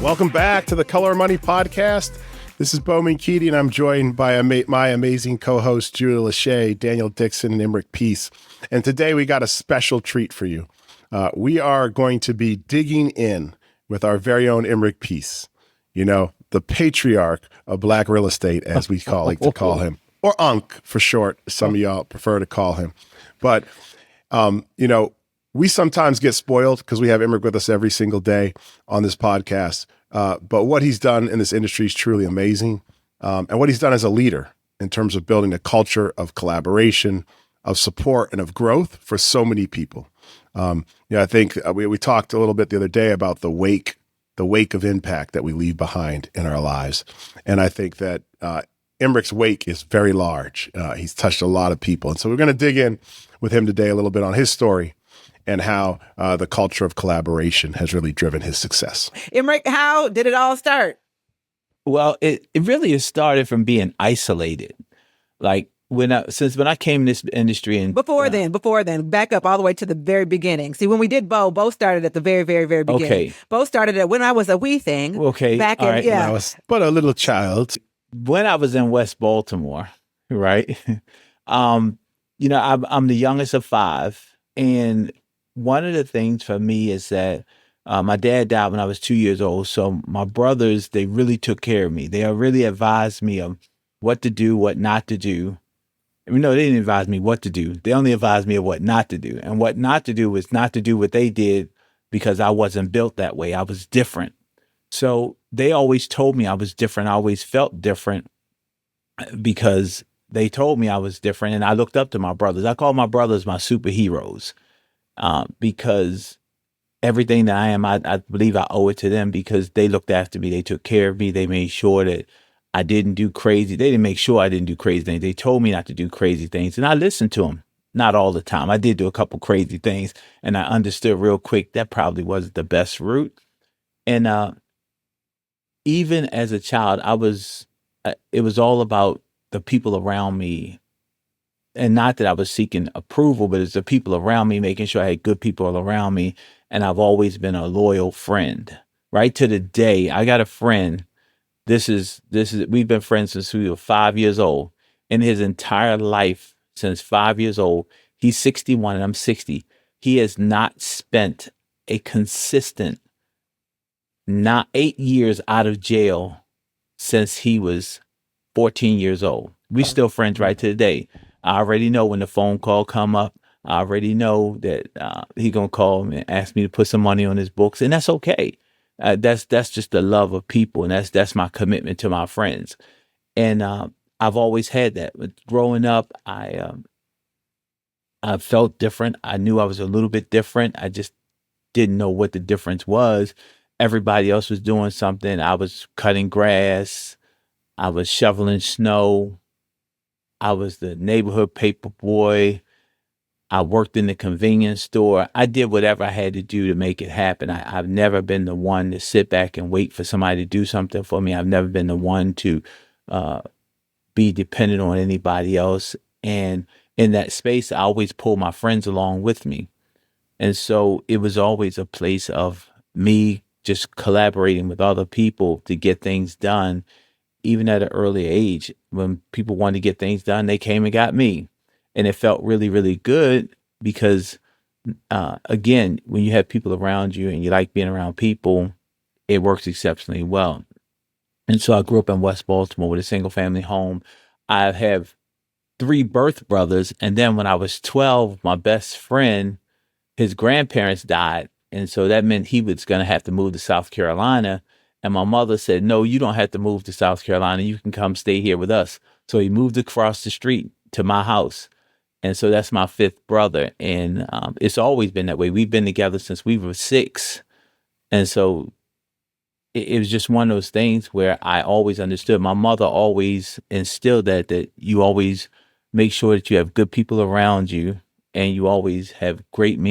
Welcome back to the Color Money Podcast. This is Bo Menkiti, and I'm joined by my amazing co-hosts, Julia Lashay, Daniel Dixon, and Emerick Peace. And today we got a special treat for you. We are going to be digging in with our very own Emerick Peace, you know, the patriarch of Black real estate, as we like to call him, or Unc for short. Some of y'all prefer to call him. But, you know, we sometimes get spoiled because we have Emerick with us every single day on this podcast. But what he's done in this industry is truly amazing. And what he's done as a leader in terms of building a culture of collaboration, of support, and of growth for so many people. I think we talked a little bit the other day about the wake of impact that we leave behind in our lives. And I think that Emerick's wake is very large. He's touched a lot of people. And so we're going to dig in with him today a little bit on his story and how the culture of collaboration has really driven his success. Emerick, how did it all start? Well, it really started from being isolated. Like when I came in this industry and Before then, back up all the way to the very beginning. See, when we did Bo started at the very, very, very beginning. Okay. Bo started at when I was a wee thing. Okay. Back all in, right. yeah. When I was but a little child. When I was in West Baltimore, right? I'm the youngest of five, and one of the things for me is that my dad died when I was 2 years old. So my brothers, they really took care of me. They really advised me of what to do, what not to do. No, they didn't advise me what to do. They only advised me of what not to do. And what not to do was not to do what they did because I wasn't built that way. I was different. So they always told me I was different. I always felt different because they told me I was different. And I looked up to my brothers. I call my brothers my superheroes. Because everything that I am, I believe I owe it to them because they looked after me. They took care of me. They made sure that I didn't do crazy. They didn't make sure I didn't do crazy things. They told me not to do crazy things. And I listened to them. Not all the time. I did do a couple crazy things. And I understood real quick that probably wasn't the best route. And even as a child, it was all about the people around me. And not that I was seeking approval, but it's the people around me, making sure I had good people around me. And I've always been a loyal friend. Right to the day, I got a friend. We've been friends since we were 5 years old. In his entire life, since 5 years old, he's 61 and I'm 60. He has not spent a consistent, not 8 years out of jail since he was 14 years old. We still friends right to the day. I already know when the phone call come up, I already know that he gonna call me and ask me to put some money on his books, and that's okay. That's just the love of people, and that's my commitment to my friends. And I've always had that. But growing up, I felt different. I knew I was a little bit different. I just didn't know what the difference was. Everybody else was doing something. I was cutting grass. I was shoveling snow. I was the neighborhood paper boy. I worked in the convenience store. I did whatever I had to do to make it happen. I've never been the one to sit back and wait for somebody to do something for me. I've never been the one to be dependent on anybody else. And in that space, I always pull my friends along with me. And so it was always a place of me just collaborating with other people to get things done. Even at an early age, when people wanted to get things done, they came and got me. And it felt really, really good because, again, when you have people around you and you like being around people, it works exceptionally well. And so I grew up in West Baltimore with a single family home. I have 3 birth brothers. And then when I was 12, my best friend, his grandparents died. And so that meant he was going to have to move to South Carolina. And my mother said, no, you don't have to move to South Carolina. You can come stay here with us. So he moved across the street to my house. And so that's my 5th brother. And it's always been that way. We've been together since we were 6. And so it was just one of those things where I always understood. My mother always instilled that you always make sure that you have good people around you and you always have great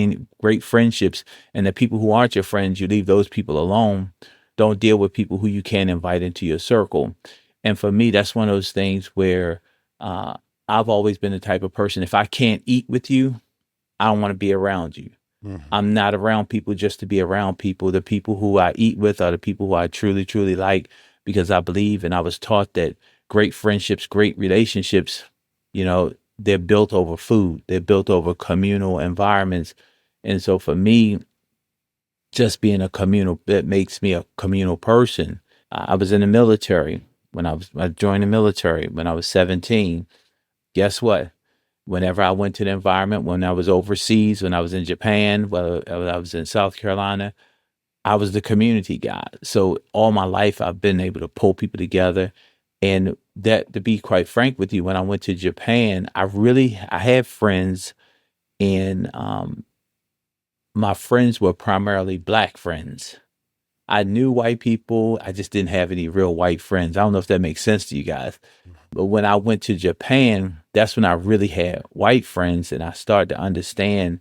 friendships. And the people who aren't your friends, you leave those people alone. Don't deal with people who you can't invite into your circle. And for me, that's one of those things where I've always been the type of person, if I can't eat with you, I don't want to be around you. I'm not around people just to be around people. The people who I eat with are the people who I truly, truly like, because I believe and I was taught that great friendships, great relationships, they're built over food. They're built over communal environments. And so for me, just being that makes me a communal person. I was in the military I joined the military when I was 17. Guess what? Whenever I went to the environment, when I was overseas, when I was in Japan, when I was in South Carolina, I was the community guy. So all my life, I've been able to pull people together. And that, to be quite frank with you, when I went to Japan, I had friends, and my friends were primarily Black friends. I knew white people. I just didn't have any real white friends. I don't know if that makes sense to you guys. But when I went to Japan, that's when I really had white friends, and I started to understand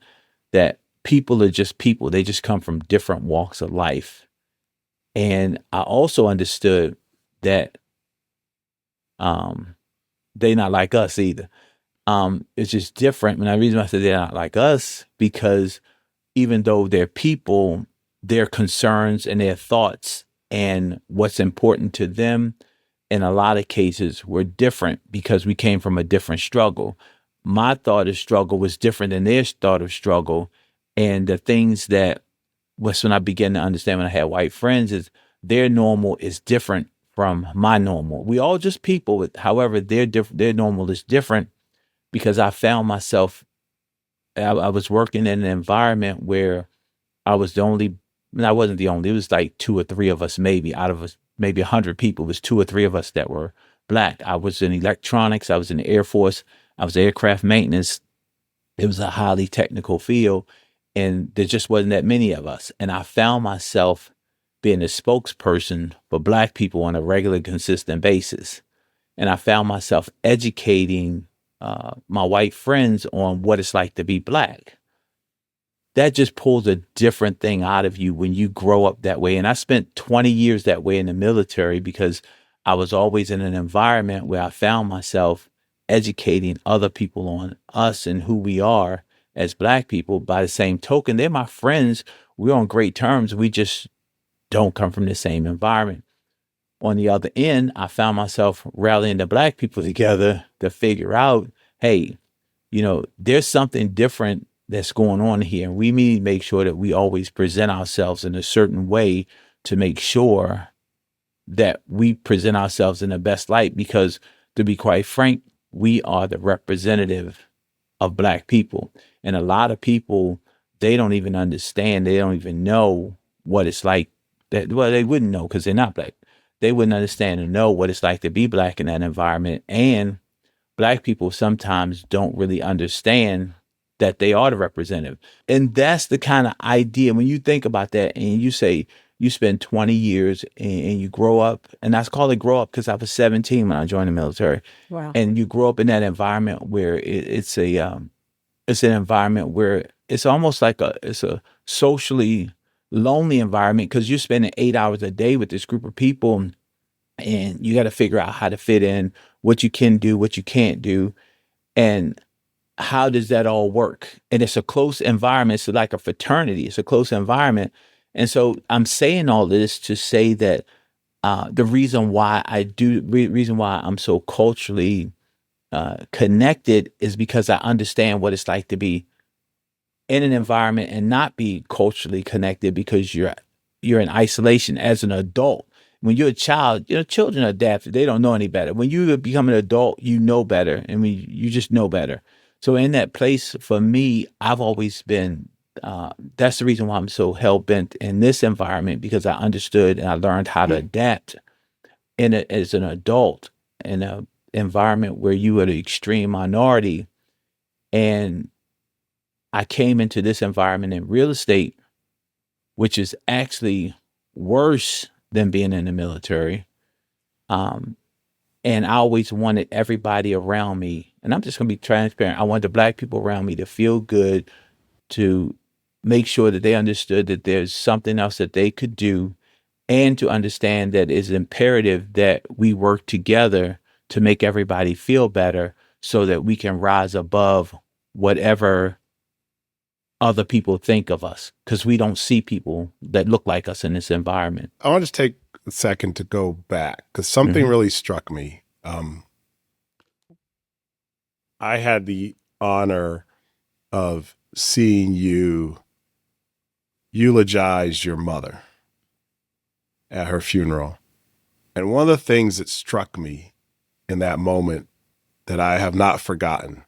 that people are just people. They just come from different walks of life. And I also understood that they're not like us either. It's just different. And the reason I said they're not like us, because even though they're people, their concerns and their thoughts and what's important to them, in a lot of cases, were different because we came from a different struggle. My thought of struggle was different than their thought of struggle. And the things that was when I began to understand when I had white friends is their normal is different from my normal. We all just people. However, their normal is different, because I found myself, I was working in an environment where I was the only, and I wasn't the only, it was like 2 or 3 of us, maybe out of us, maybe 100 people, it was 2 or 3 of us that were Black. I was in electronics. I was in the Air Force. I was aircraft maintenance. It was a highly technical field, and there just wasn't that many of us. And I found myself being a spokesperson for Black people on a regular, consistent basis. And I found myself educating my white friends on what it's like to be Black. That just pulls a different thing out of you when you grow up that way. And I spent 20 years that way in the military, because I was always in an environment where I found myself educating other people on us and who we are as Black people. By the same token, they're my friends. We're on great terms. We just don't come from the same environment. On the other end, I found myself rallying the Black people together to figure out, hey, there's something different that's going on here. And we need to make sure that we always present ourselves in a certain way to make sure that we present ourselves in the best light, because, to be quite frank, we are the representative of Black people. And a lot of people, they don't even understand. They don't even know what it's like. Well, they wouldn't know because they're not Black. They wouldn't understand and know what it's like to be Black in that environment. And Black people sometimes don't really understand that they are the representative. And that's the kind of idea, when you think about that and you say you spend 20 years and you grow up, and that's called it grow up, because I was 17 when I joined the military. Wow. And you grow up in that environment where it's an environment where it's almost like it's a socially lonely environment, because you're spending 8 hours a day with this group of people, and you got to figure out how to fit in, what you can do, what you can't do. And how does that all work? And it's a close environment. It's like a fraternity. It's a close environment. And so I'm saying all this to say that the reason why I'm so culturally connected is because I understand what it's like to be in an environment and not be culturally connected, because you're in isolation as an adult. When you're a child, children are adapted. They don't know any better. When you become an adult, you know better. I mean, you just know better. So in that place, for me, I've always been, that's the reason why I'm so hell-bent in this environment, because I understood and I learned how to adapt as an adult in an environment where you are the extreme minority. And I came into this environment in real estate, which is actually worse than being in the military. And I always wanted everybody around me, and I'm just going to be transparent, I wanted the Black people around me to feel good, to make sure that they understood that there's something else that they could do, and to understand that it's imperative that we work together to make everybody feel better, so that we can rise above whatever other people think of us because we don't see people that look like us in this environment. I want to just take a second to go back because something really struck me. I had the honor of seeing you eulogize your mother at her funeral. And one of the things that struck me in that moment that I have not forgotten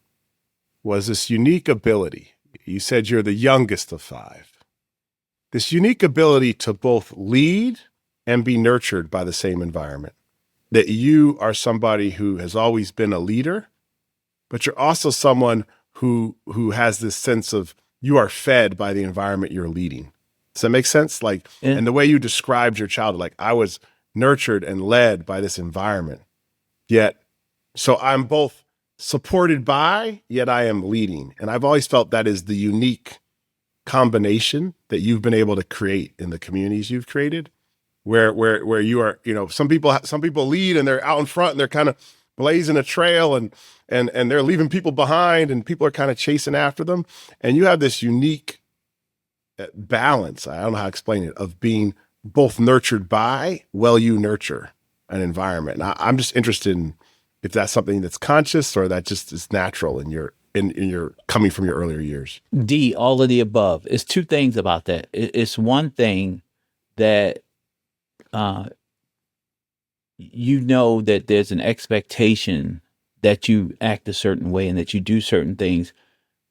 was this unique ability. You said you're the youngest of 5. This unique ability to both lead and be nurtured by the same environment. That you are somebody who has always been a leader, but you're also someone who has this sense of you are fed by the environment you're leading. Does that make sense? Like, and the way you described your childhood, like I was nurtured and led by this environment. Yet, so I'm both supported by, yet I am leading. And I've always felt that is the unique combination that you've been able to create in the communities you've created, where you are, some people lead and they're out in front and they're kind of blazing a trail and they're leaving people behind and people are kind of chasing after them. And you have this unique balance, I don't know how to explain it, of being both nurtured by, you nurture an environment. And I'm just interested in if that's something that's conscious or that just is natural in your coming from your earlier years. D, all of the above. It's 2 things about that. It's one thing that that there's an expectation that you act a certain way and that you do certain things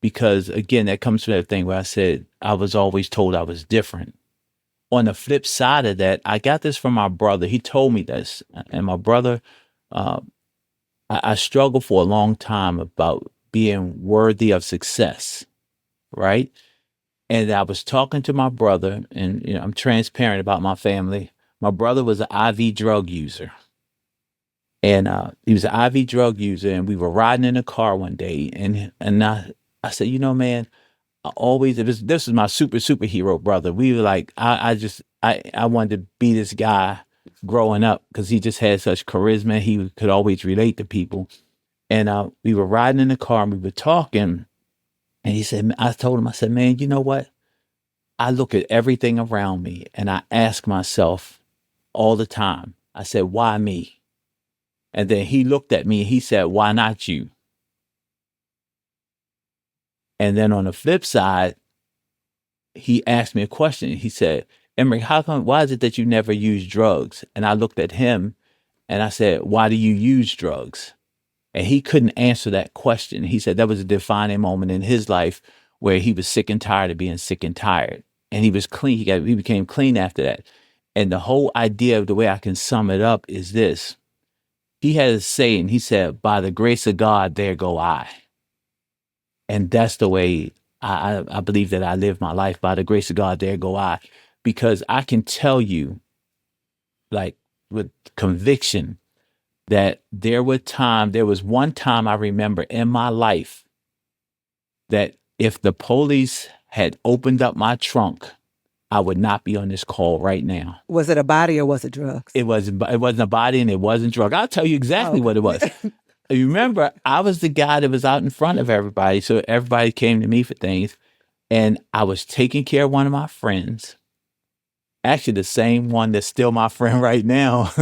because, again, that comes from that thing where I said I was always told I was different. On the flip side of that, I got this from my brother. He told me this. And my brother, I struggled for a long time about being worthy of success, right? And I was talking to my brother, and I'm transparent about my family. My brother was an IV drug user. And he was an IV drug user, and we were riding in a car one day, and I said, man, this is my superhero brother. We were like, I wanted to be this guy growing up because he just had such charisma. He could always relate to people. And we were riding in the car and we were talking, and he said, I told him, I said, man, you know what? I look at everything around me and I ask myself all the time, I said, why me? And then he looked at me and he said, why not you? And then on the flip side, he asked me a question. He said, Emerick, why is it that you never use drugs? And I looked at him and I said, why do you use drugs? And he couldn't answer that question. He said that was a defining moment in his life where he was sick and tired of being sick and tired. And he was clean. He became clean after that. And the whole idea of the way I can sum it up is this. He had a saying, he said, by the grace of God, there go I. And that's the way I believe that I live my life. By the grace of God, there go I. Because I can tell you, like with conviction, that there was one time I remember in my life that if the police had opened up my trunk, I would not be on this call right now. Was it a body or was it drugs? It wasn't a body and it wasn't drug. I'll tell you exactly what it was. You remember, I was the guy that was out in front of everybody. So everybody came to me for things. And I was taking care of one of my friends. Actually, the same one that's still my friend right now.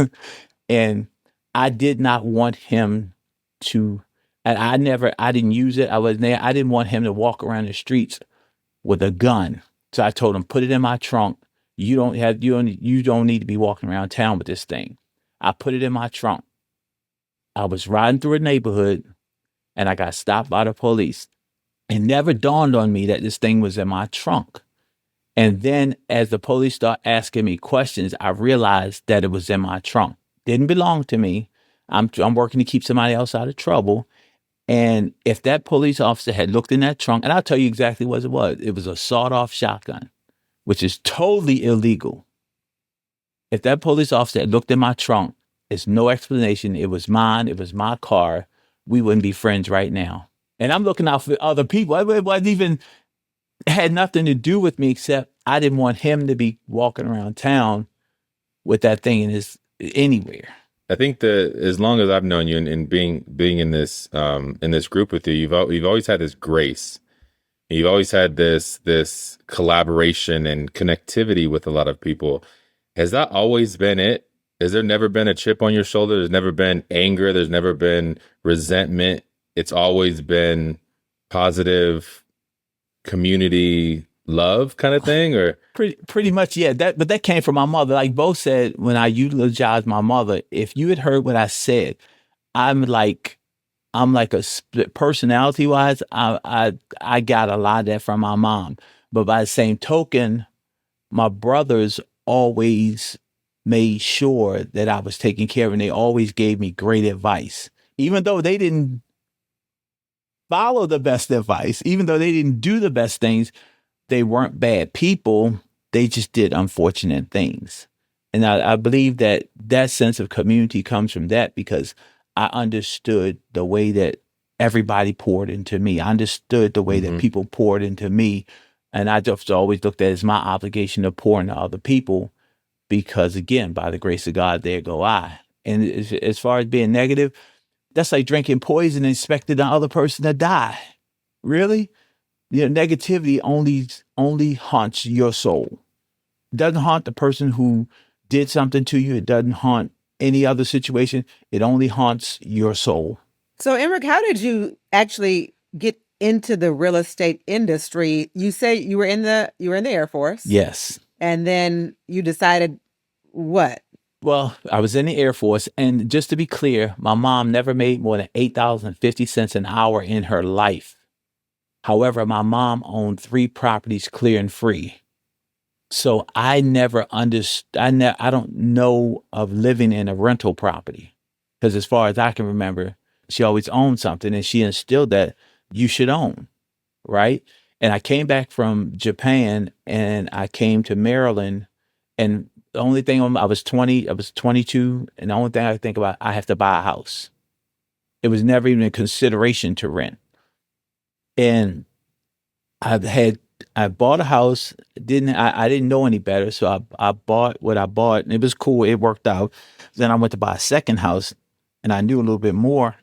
And I did not want him to, and I didn't use it. I wasn't there. I didn't want him to walk around the streets with a gun. So I told him, put it in my trunk. You don't need to be walking around town with this thing. I put it in my trunk. I was riding through a neighborhood and I got stopped by the police. It never dawned on me that this thing was in my trunk. And then as the police started asking me questions, I realized that it was in my trunk. Didn't belong to me. I'm working to keep somebody else out of trouble. And if that police officer had looked in that trunk, and I'll tell you exactly what it was a sawed-off shotgun, which is totally illegal. If that police officer had looked in my trunk, it's no explanation. It was mine. It was my car. We wouldn't be friends right now. And I'm looking out for other people. It wasn't even, had nothing to do with me except I didn't want him to be walking around town with that thing anywhere. I think that as long as I've known you and being in this group with you, you've always had this grace And you've always had this collaboration and connectivity with a lot of people. Has that always been it? Has there never been a chip on your shoulder? There's never been anger. There's never been resentment. It's always been positive community love kind of thing, or Pretty much, yeah. But that came from my mother. Like Bo said, when I eulogized my mother, if you had heard what I said, I'm like a split personality wise. I got a lot of that from my mom. But by the same token, my brothers always made sure that I was taken care of, and they always gave me great advice, even though they didn't follow the best advice, even though they didn't do the best things. They weren't bad people. They just did unfortunate things. And I believe that sense of community comes from that, because I understood the way that everybody poured into me. I understood the way that people poured into me. And I just always looked at it as my obligation to pour into other people, because again, by the grace of God, there go I. And as far as being negative, that's like drinking poison and expecting the other person to die. Really? Negativity only haunts your soul. It doesn't haunt the person who did something to you. It doesn't haunt any other situation. It only haunts your soul. So, Emerick, how did you actually get into the real estate industry? You say you were in the Air Force. Yes. And then you decided what? Well, I was in the Air Force, and just to be clear, my mom never made more than $8.50 an hour in her life. However, my mom owned 3 properties clear and free. So I never understood, I don't know of living in a rental property, because as far as I can remember, she always owned something, and she instilled that you should own, right? And I came back from Japan, and I came to Maryland, and the only thing, I was 22, and the only thing I think about, I have to buy a house. It was never even a consideration to rent. And I bought a house. I didn't know any better, so I bought what I bought, and it was cool. It worked out. Then I went to buy a second house, and I knew a little bit more,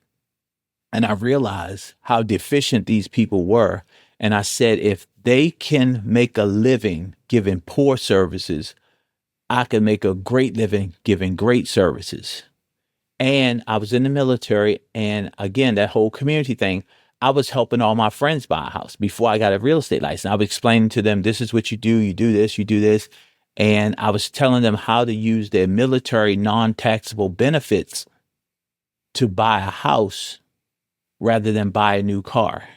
and I realized how deficient these people were. And I said, if they can make a living giving poor services, I can make a great living giving great services. And I was in the military, and again, that whole community thing, I was helping all my friends buy a house before I got a real estate license. I was explaining to them, this is what you do this, you do this. And I was telling them how to use their military non-taxable benefits to buy a house rather than buy a new car.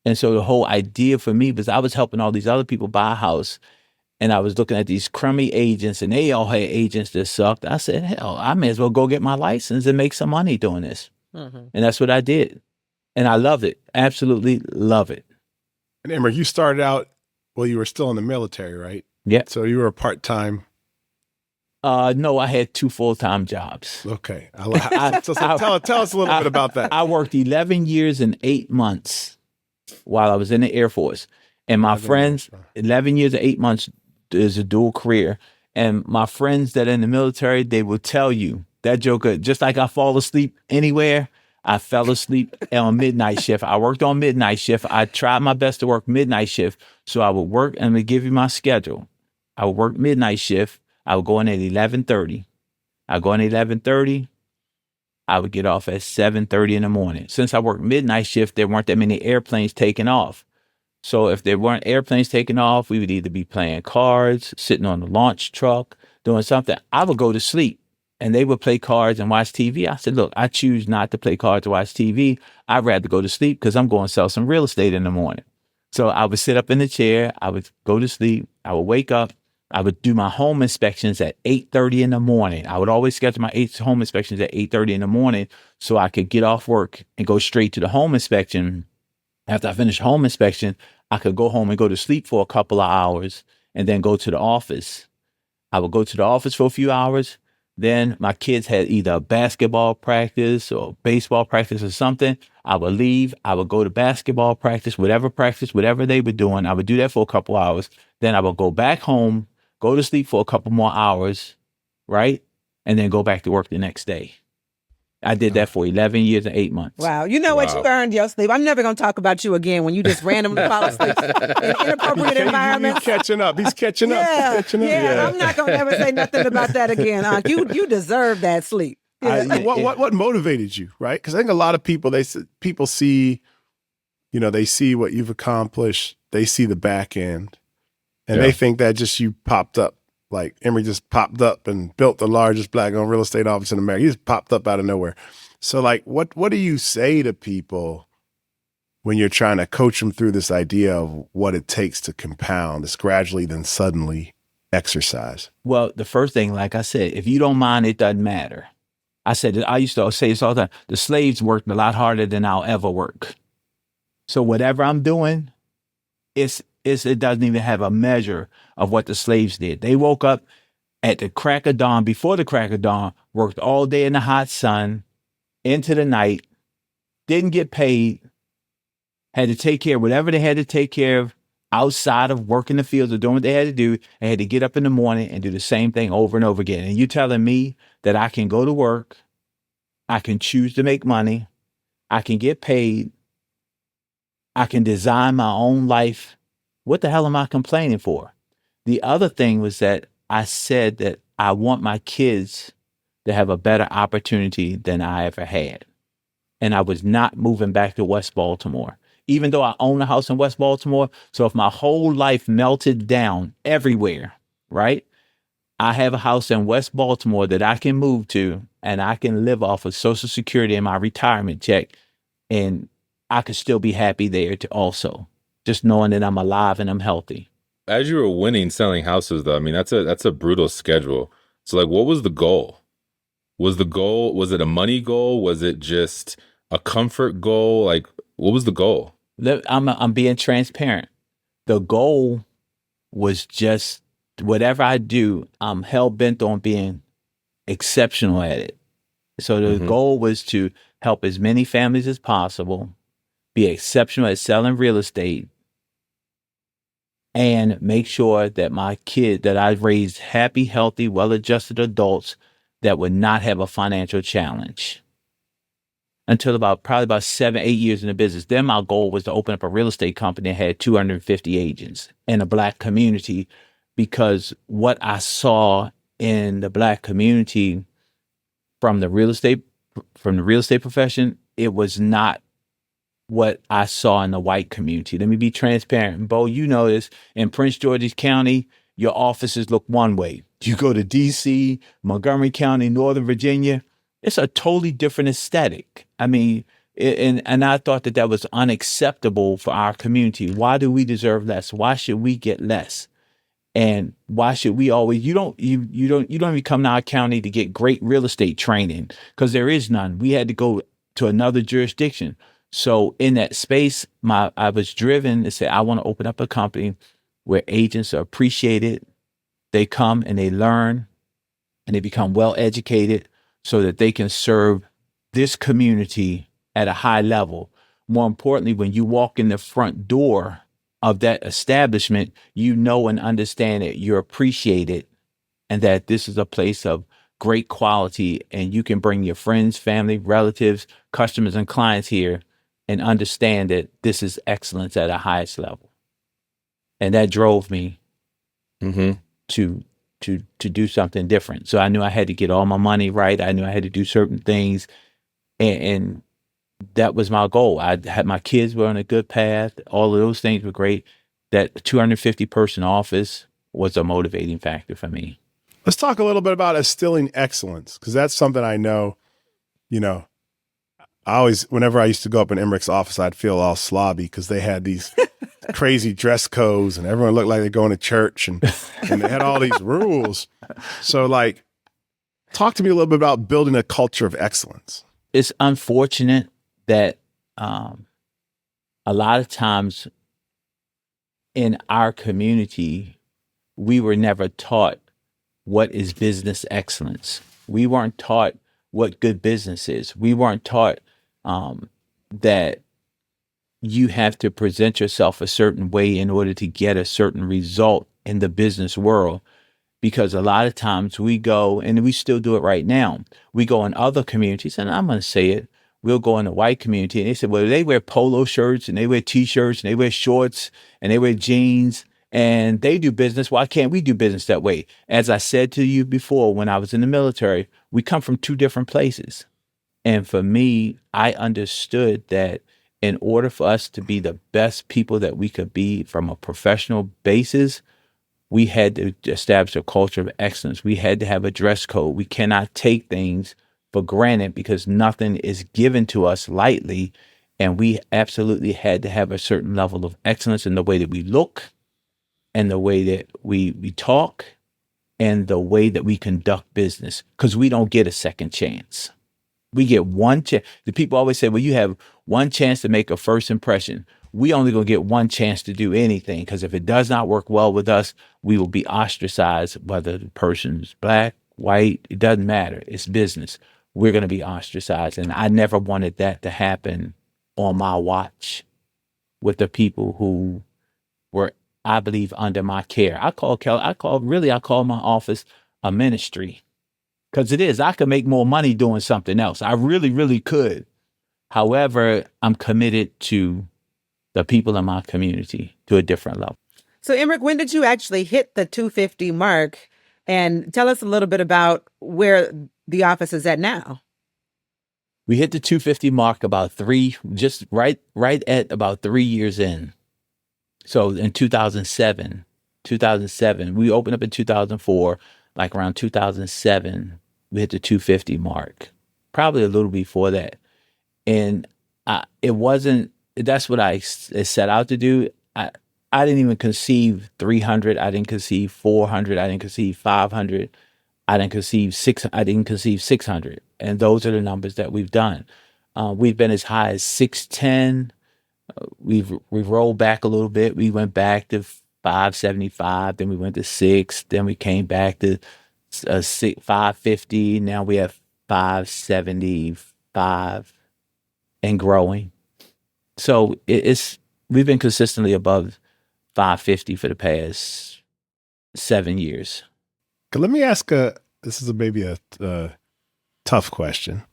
And so the whole idea for me was, I was helping all these other people buy a house, and I was looking at these crummy agents, and they all had agents that sucked. I said, hell, I may as well go get my license and make some money doing this. And that's what I did. And I loved it. Absolutely love it. And Emerick, you started out, well, you were still in the military, right? Yeah. So you were a part-time. No, I had 2 full-time jobs. Okay. So tell us a little bit about that. I worked 11 years and 8 months while I was in the Air Force. And my friends, 11 years and 8 months is a dual career. And my friends that are in the military, they will tell you that joker, just like I fall asleep anywhere, I fell asleep on midnight shift. I worked on midnight shift. I tried my best to work midnight shift. So I would work, and I'm going to give you my schedule. I would work midnight shift. I would go in at 11:30. I go in at 11:30. I would get off at 7:30 in the morning. Since I worked midnight shift, there weren't that many airplanes taking off. So if there weren't airplanes taking off, we would either be playing cards, sitting on the launch truck, doing something. I would go to sleep, and they would play cards and watch TV. I said, look, I choose not to play cards or watch TV. I'd rather go to sleep, because I'm going to sell some real estate in the morning. So I would sit up in the chair. I would go to sleep. I would wake up. I would do my home inspections at 8:30 in the morning. I would always schedule my home inspections at 8:30 in the morning, so I could get off work and go straight to the home inspection. After I finished home inspection, I could go home and go to sleep for a couple of hours and then go to the office. I would go to the office for a few hours. Then my kids had either a basketball practice or baseball practice or something. I would leave. I would go to basketball practice, whatever they were doing. I would do that for a couple hours. Then I would go back home, go to sleep for a couple more hours, right? And then go back to work the next day. I did that for 11 years and 8 months. Wow. You know what? You earned your sleep. I'm never going to talk about you again when you just randomly fall asleep in inappropriate environments. He's catching up. He's catching up. Yeah, He's catching up. yeah. I'm not going to ever say nothing about that again. You deserve that sleep. Yeah. What motivated you, right? Because I think a lot of people, people see, they see what you've accomplished. They see the back end, and they think that just you popped up. Like Emory just popped up and built the largest Black-owned real estate office in America. He just popped up out of nowhere. So, like, what do you say to people when you're trying to coach them through this idea of what it takes to compound, this gradually then suddenly exercise? Well, the first thing, like I said, if you don't mind, it doesn't matter. I used to say this all the time. The slaves worked a lot harder than I'll ever work. So whatever I'm doing, it doesn't even have a measure of what the slaves did. They woke up at the crack of dawn, before the crack of dawn, worked all day in the hot sun, into the night, didn't get paid, had to take care of whatever they had to take care of outside of working the fields or doing what they had to do, and had to get up in the morning and do the same thing over and over again. And you telling me that I can go to work, I can choose to make money, I can get paid, I can design my own life. What the hell am I complaining for? The other thing was that I said that I want my kids to have a better opportunity than I ever had. And I was not moving back to West Baltimore, even though I own a house in West Baltimore. So if my whole life melted down everywhere, right? I have a house in West Baltimore that I can move to, and I can live off of Social Security and my retirement check. And I could still be happy there to also, just knowing that I'm alive and I'm healthy. As you were winning selling houses, though, I mean, that's a brutal schedule. So, like, what was the goal? Was it a money goal? Was it just a comfort goal? Like, what was the goal? I'm being transparent. The goal was just whatever I do, I'm hell bent on being exceptional at it. So the goal was to help as many families as possible, be exceptional at selling real estate, and make sure that that I raised happy, healthy, well-adjusted adults that would not have a financial challenge. Until probably about 7-8 years in the business. Then my goal was to open up a real estate company that had 250 agents in a Black community, because what I saw in the Black community from the real estate profession, it was not what I saw in the white community. Let me be transparent. Bo, you know this. In Prince George's County, your offices look one way. You go to D.C., Montgomery County, Northern Virginia, it's a totally different aesthetic. I mean, and I thought that was unacceptable for our community. Why do we deserve less? Why should we get less? And why should we always? You don't even come to our county to get great real estate training, because there is none. We had to go to another jurisdiction. So in that space, I was driven to say, I want to open up a company where agents are appreciated. They come and they learn and they become well educated so that they can serve this community at a high level. More importantly, when you walk in the front door of that establishment, you know and understand that you're appreciated and that this is a place of great quality, and you can bring your friends, family, relatives, customers, and clients here and understand that this is excellence at a highest level. And that drove me to do something different. So I knew I had to get all my money right. I knew I had to do certain things. And that was my goal. I had my kids were on a good path. All of those things were great. That 250 person office was a motivating factor for me. Let's talk a little bit about instilling excellence, because that's something I know, whenever I used to go up in Emerick's office, I'd feel all slobby because they had these crazy dress codes and everyone looked like they're going to church and they had all these rules. So, like, talk to me a little bit about building a culture of excellence. It's unfortunate that a lot of times in our community, we were never taught what is business excellence. We weren't taught what good business is. We weren't taught that you have to present yourself a certain way in order to get a certain result in the business world. because a lot of times we go, and we still do it right now, we go in other communities, and I'm going to say it, we'll go in the white community, and they say, well, they wear polo shirts, and they wear T-shirts, and they wear shorts, and they wear jeans, and they do business. Why can't we do business that way? As I said to you before, when I was in the military, we come from two different places. And for me, I understood that in order for us to be the best people that we could be from a professional basis, we had to establish a culture of excellence. We had to have a dress code. We cannot take things for granted because nothing is given to us lightly. And we absolutely had to have a certain level of excellence in the way that we look and the way that we talk and the way that we conduct business, because we don't get a second chance. We get one chance. The people always say, well, you have one chance to make a first impression. We only gonna get one chance to do anything, because if it does not work well with us, we will be ostracized, whether the person's black, white, it doesn't matter. It's business. We're gonna be ostracized. And I never wanted that to happen on my watch with the people who were, I believe, under my care. I call my office a ministry. Because it is. I could make more money doing something else. I really, really could. However, I'm committed to the people in my community to a different level. So, Emerick, when did you actually hit the 250 mark? And tell us a little bit about where the office is at now. We hit the 250 mark about right at about 3 years in. So in 2007, we opened up in 2004. Like around 2007, we hit the 250 mark, probably a little before that. And that's what I set out to do. I didn't even conceive 300. I didn't conceive 400. I didn't conceive 500. I didn't conceive 600. And those are the numbers that we've done. We've been as high as 610. We've rolled back a little bit. We went back to 575, then we went to 6, then we came back to 550. Now we have 575 and growing. So we've been consistently above 550 for the past 7 years. Let me ask this is maybe a tough question,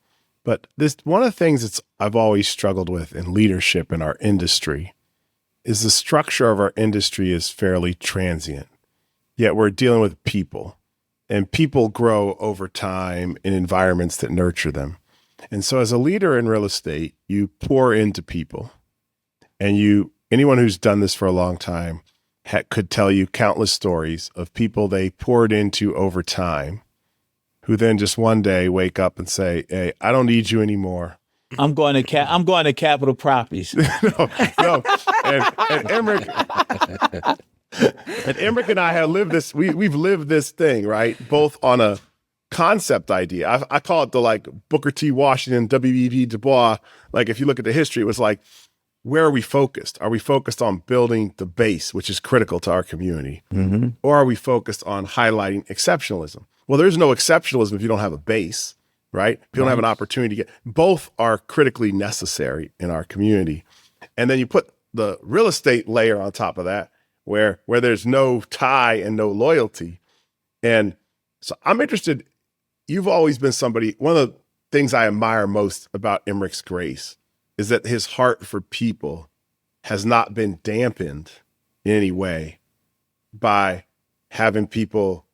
but one of the things that I've always struggled with in leadership in our industry is the structure of our industry is fairly transient, yet we're dealing with people, and people grow over time in environments that nurture them. And so as a leader in real estate, you pour into people, and anyone who's done this for a long time could tell you countless stories of people they poured into over time who then just one day wake up and say, hey, I don't need you anymore. I'm going to Capital Properties. no. And Emerick and I have lived this. We've lived this thing, right? Both on a concept idea. I call it the like Booker T. Washington, W.E.B. Du Bois. Like if you look at the history, it was like, where are we focused? Are we focused on building the base, which is critical to our community? Mm-hmm. Or are we focused on highlighting exceptionalism? Well, there's no exceptionalism if you don't have a base. Right? If you don't have an opportunity to both are critically necessary in our community. And then you put the real estate layer on top of that, where there's no tie and no loyalty. And so I'm interested, you've always been somebody, one of the things I admire most about Emerick's grace is that his heart for people has not been dampened in any way by having people,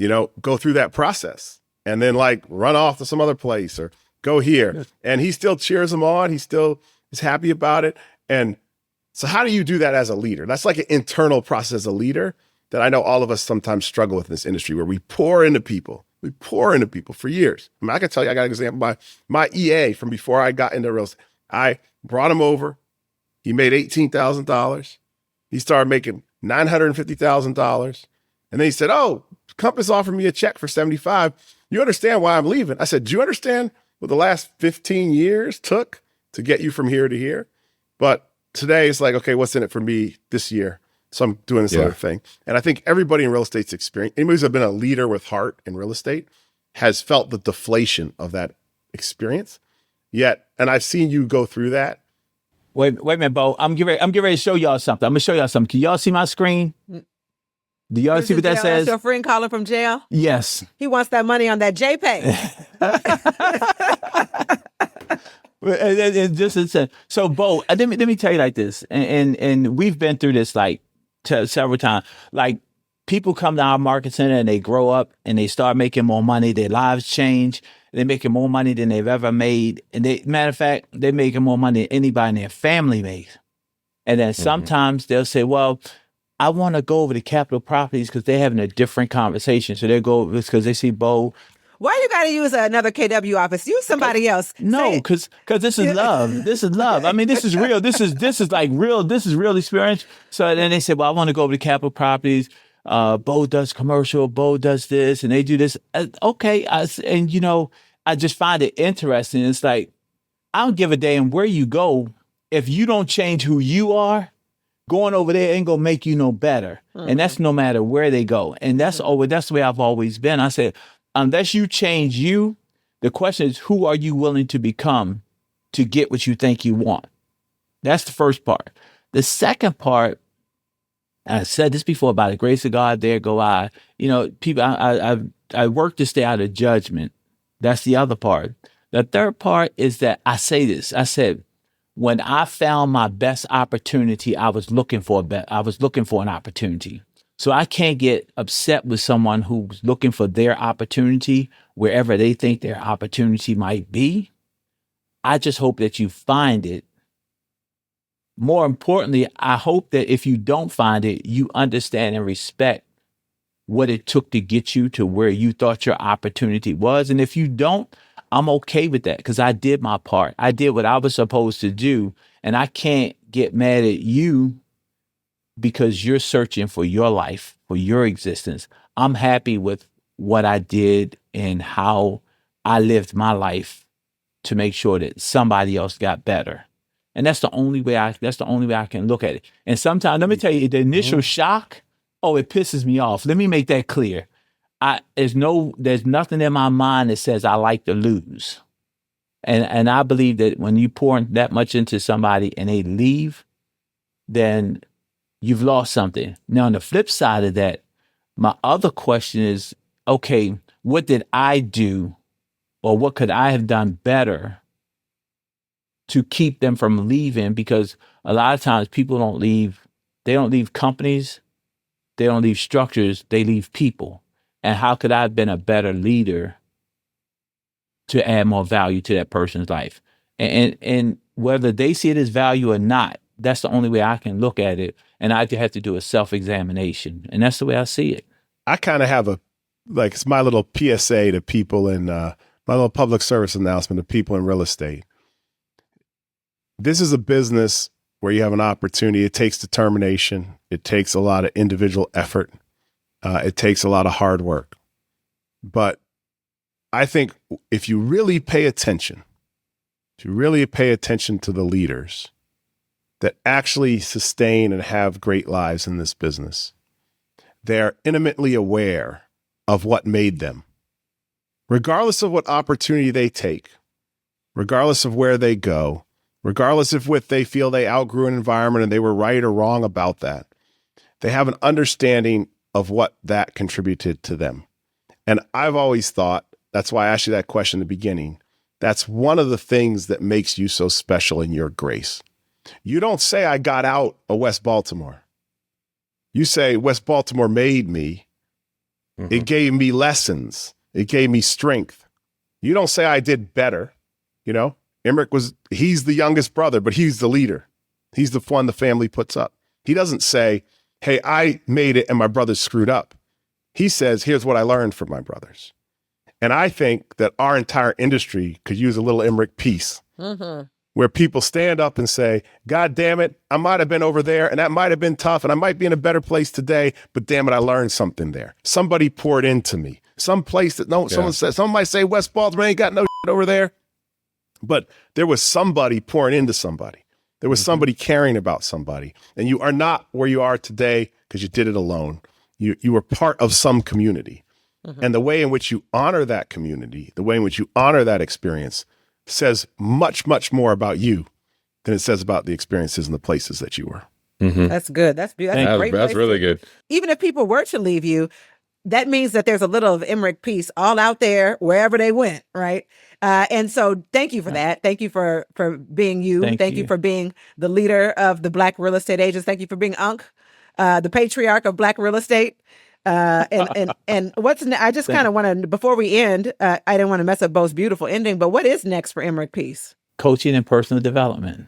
go through that process and then like run off to some other place or go here. Yes. And he still cheers them on. He still is happy about it. And so how do you do that as a leader? That's like an internal process as a leader that I know all of us sometimes struggle with in this industry, where we pour into people. We pour into people for years. I mean, I can tell you, I got an example. My EA from before I got into real estate, I brought him over. He made $18,000. He started making $950,000. And then he said, oh, Compass offered me a check for 75. You understand why I'm leaving? I said, do you understand what the last 15 years took to get you from here to here? But today it's like, okay, what's in it for me this year? So I'm doing this other thing. And I think everybody in real estate's experience, anybody who's been a leader with heart in real estate has felt the deflation of that experience. Yet, and I've seen you go through that. Wait a minute, Bo. I'm getting ready to show y'all something. I'm gonna show y'all something. Can y'all see my screen? Do y'all see what that That's says? your friend calling from jail? Yes. He wants that money on that JPay. And just so, Bo, let me tell you like this, and we've been through this like several times. Like, people come to our market center and they grow up and they start making more money. Their lives change. They're making more money than they've ever made. And matter of fact, they're making more money than anybody in their family makes. And then sometimes they'll say, well, I want to go over to Capital Properties because they're having a different conversation. So they go because they see Bo. Why you got to use another KW office? Use somebody else. No, because this is love. This is love. I mean, this is real. This is like real. This is real experience. So then they said, well, I want to go over to Capital Properties. Bo does commercial. Bo does this, and they do this. Okay, and I just find it interesting. It's like, I don't give a damn where you go. If you don't change who you are, going over there ain't gonna make you no better. And that's no matter where they go. And that's the way I've always been. I said, unless you change you, the question is, who are you willing to become to get what you think you want? That's the first part. The second part, I said this before, by the grace of God, there go I. People, I work to stay out of judgment. That's the other part. The third part is that I say this. I said, when I found my best opportunity, I was looking for an opportunity. So I can't get upset with someone who's looking for their opportunity wherever they think their opportunity might be. I just hope that you find it. More importantly, I hope that if you don't find it, you understand and respect what it took to get you to where you thought your opportunity was. And if you don't, I'm okay with that because I did my part. I did what I was supposed to do. And I can't get mad at you because you're searching for your life, for your existence. I'm happy with what I did and how I lived my life to make sure that somebody else got better. And that's the only way I can look at it. And sometimes, let me tell you, the initial shock, it pisses me off. Let me make that clear. There's nothing in my mind that says I like to lose. And I believe that when you pour that much into somebody and they leave, then you've lost something. Now, on the flip side of that, my other question is, okay, what did I do or what could I have done better to keep them from leaving? Because a lot of times people don't leave companies, they don't leave structures, they leave people. And how could I have been a better leader to add more value to that person's life? And whether they see it as value or not, that's the only way I can look at it. And I have to do a self-examination. And that's the way I see it. I kind of have it's my little PSA to people in my little public service announcement to people in real estate. This is a business where you have an opportunity. It takes determination. It takes a lot of individual effort. It takes a lot of hard work. But I think if you really pay attention to the leaders that actually sustain and have great lives in this business, they're intimately aware of what made them. Regardless of what opportunity they take, regardless of where they go, regardless of what they feel they outgrew an environment and they were right or wrong about that, they have an understanding of what that contributed to them. And I've always thought, that's why I asked you that question in the beginning, that's one of the things that makes you so special in your grace. You don't say, I got out of West Baltimore. You say, West Baltimore made me. Mm-hmm. It gave me lessons. It gave me strength. You don't say, I did better. Emerick he's the youngest brother, but he's the leader. He's the one the family puts up. He doesn't say, hey, I made it and my brothers screwed up. He says, here's what I learned from my brothers. And I think that our entire industry could use a little Emerick Peace, where people stand up and say, God damn it, I might have been over there and that might have been tough and I might be in a better place today, but damn it, I learned something there. Somebody poured into me. Some place that someone might say West Baltimore ain't got no shit over there, but there was somebody pouring into somebody. There was somebody caring about somebody. And you are not where you are today because you did it alone. You were part of some community. And the way in which you honor that community, the way in which you honor that experience says much, much more about you than it says about the experiences and the places that you were. That's good. That's beautiful. That's a great That's place really to- good. Even if people were to leave you, that means that there's a little of Emerick Peace all out there wherever they went, right? And so thank you for that. Thank you for being you. Thank you for being the leader of the Black real estate agents. Thank you for being Unc, the patriarch of Black real estate. And what's I just kind of want to, before we end, I didn't want to mess up Bo's beautiful ending, but what is next for Emerick Peace? Coaching and personal development.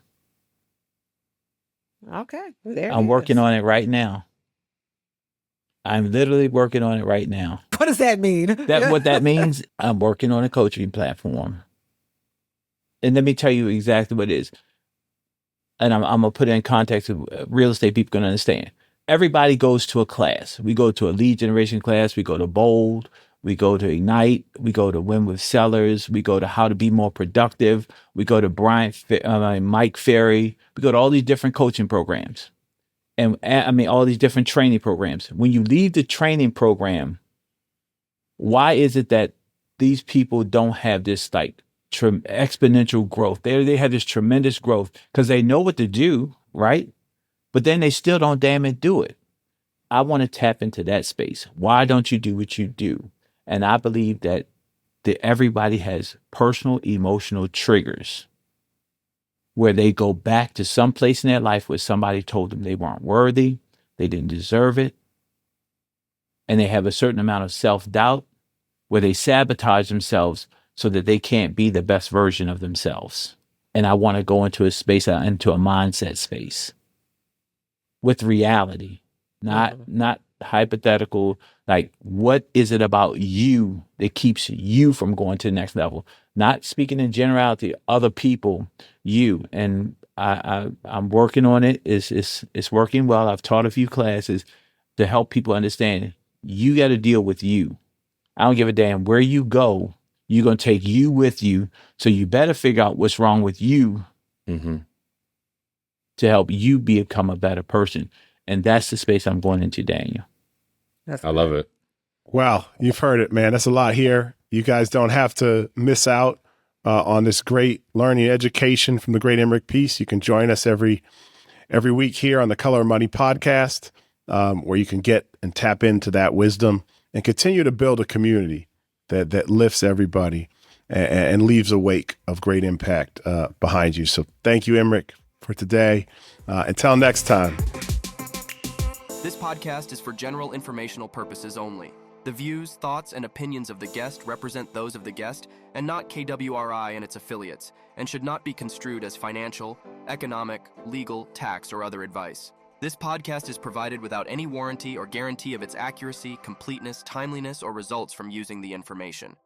Okay, there I'm working on it right now. I'm literally working on it right now. What does that mean? What that means, I'm working on a coaching platform. And let me tell you exactly what it is. And I'm going to put it in context of real estate people can understand. Everybody goes to a class. We go to a lead generation class. We go to Bold. We go to Ignite. We go to Win with Sellers. We go to How to Be More Productive. We go to Mike Ferry. We go to all these different coaching programs. And all these different training programs. When you leave the training program, why is it that these people don't have this like exponential growth? They have this tremendous growth because they know what to do, right? But then they still don't damn it do it. I want to tap into that space. Why don't you do what you do? And I believe that everybody has personal emotional triggers where they go back to some place in their life where somebody told them they weren't worthy, they didn't deserve it, and they have a certain amount of self-doubt where they sabotage themselves so that they can't be the best version of themselves. And I want to go into a space, into a mindset space with reality, not hypothetical. Like, what is it about you that keeps you from going to the next level? Not speaking in generality, other people, you. And I'm working on it. It's working well. I've taught a few classes to help people understand you got to deal with you. I don't give a damn where you go. You're going to take you with you. So you better figure out what's wrong with you to help you become a better person. And that's the space I'm going into, Daniel. I love it. Wow, you've heard it, man. That's a lot here. You guys don't have to miss out on this great learning education from the great Emerick Peace. You can join us every week here on the Color of Money podcast, where you can get and tap into that wisdom and continue to build a community that lifts everybody and leaves a wake of great impact behind you. So thank you, Emerick, for today. Until next time. This podcast is for general informational purposes only. The views, thoughts, and opinions of the guest represent those of the guest and not KWRI and its affiliates, and should not be construed as financial, economic, legal, tax, or other advice. This podcast is provided without any warranty or guarantee of its accuracy, completeness, timeliness, or results from using the information.